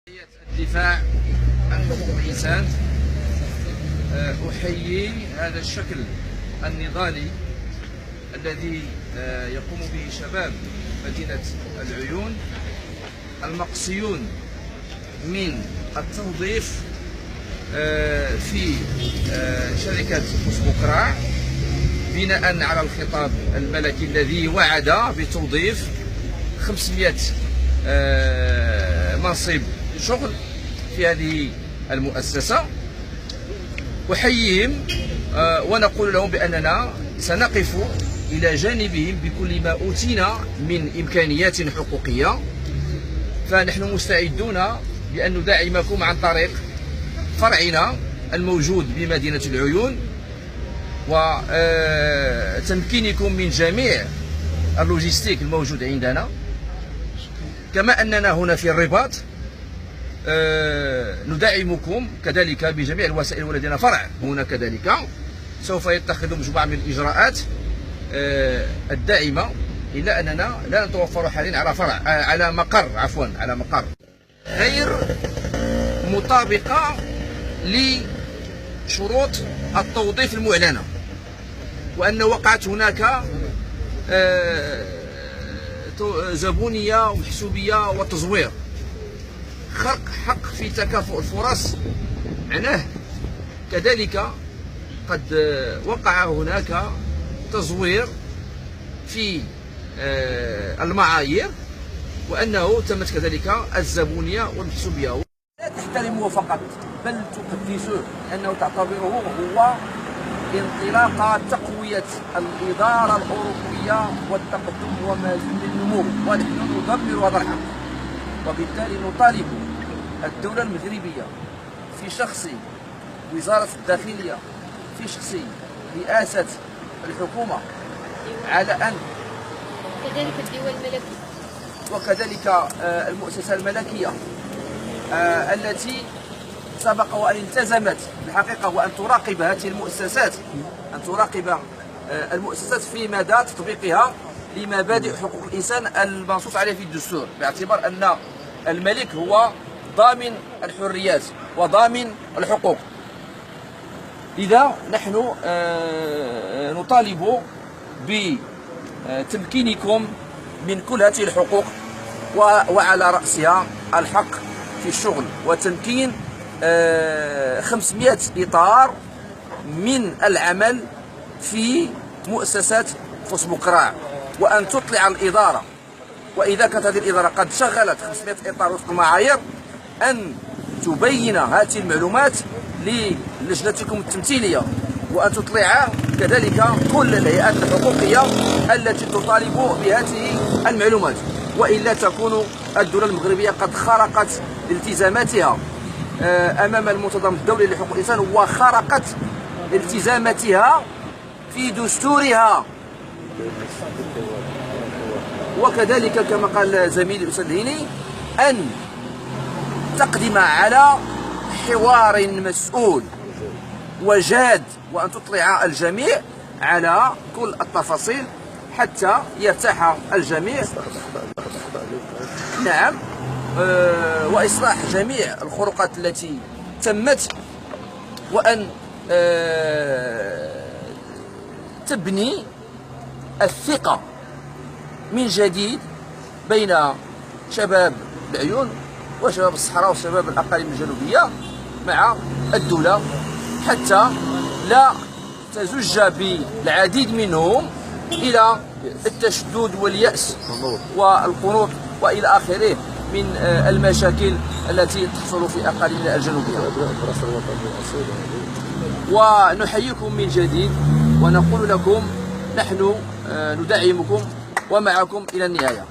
الدفاع عن حقوق الإنسان أحيي هذا الشكل النضالي الذي يقوم به شباب مدينة العيون المقصيون من التوظيف في شركة فوسبوكرا بناء على الخطاب الملكي الذي وعد بتوظيف 500 منصب شغل في هذه المؤسسة. أحييهم ونقول لهم بأننا سنقف إلى جانبهم بكل ما أوتينا من إمكانيات حقوقية، فنحن مستعدون بأن ندعمكم عن طريق فرعنا الموجود بمدينة العيون وتمكينكم من جميع اللوجستيك الموجود عندنا، كما أننا هنا في الرباط ندعمكم كذلك بجميع الوسائل، ولدينا فرع هنا كذلك سوف يتخذ مجموعة من الإجراءات الداعمة، إلا أننا لا نتوفر حاليا على فرع على مقر غير مطابقة لشروط التوظيف المعلنة، وأن وقعت هناك زبونية ومحسوبية وتزوير، خرق حق في تكافؤ الفرص معناه. كذلك قد وقع هناك تزوير في المعايير، وأنه تمت كذلك الزبونية والمحسوبية. لا تحترموه فقط بل تقدسوه، لأنه تعتبره هو انطلاق تقوية الإدارة الأوروبية والتقدم ومزيد النمو، ونحن ندمر هذا الحق. وبالتالي نطالب الدولة المغربية في شخص وزارة الداخلية، في شخص رئاسة الحكومة، على أن كذلك الدول الملكية وكذلك المؤسسة الملكية التي سبق وأن التزمت الحقيقة وأن تراقب هذه المؤسسات، في مدى تطبيقها لمبادئ حقوق الإنسان المنصوص عليه في الدستور، باعتبار أن الملك هو ضامن الحريات وضامن الحقوق. لذا نحن نطالب بتمكينكم من كل هذه الحقوق، وعلى رأسها الحق في الشغل، وتمكين 500 إطار من العمل في مؤسسات فوسبوكرا، وأن تطلع الإدارة، وإذا كانت هذه الإدارة قد شغلت 500 إطار وفق المعايير، أن تبين هذه المعلومات للجنتكم التمثيلية، وأن تطلع كذلك كل الهيئات الحقوقية التي تطالب بهذه المعلومات، وإلا تكون الدولة المغربية قد خرقت التزاماتها أمام المنظمة الدولي لحقوق الإنسان، وخرقت التزاماتها في دستورها. وكذلك كما قال زميلي الأستاذ الهيني، أن تقدم على حوار مسؤول وجاد، وأن تطلع الجميع على كل التفاصيل حتى يرتاح الجميع. نعم، وإصلاح جميع الخروقات التي تمت، وأن تبني الثقة من جديد بين شباب العيون وشباب الصحراء وشباب الأقاليم الجنوبية مع الدولة، حتى لا تزج بالعديد منهم إلى التشدد واليأس والقنوط وإلى آخره من المشاكل التي تحصل في أقاليمنا الجنوبية. ونحييكم من جديد ونقول لكم نحن ندعمكم ومعكم إلى النهاية.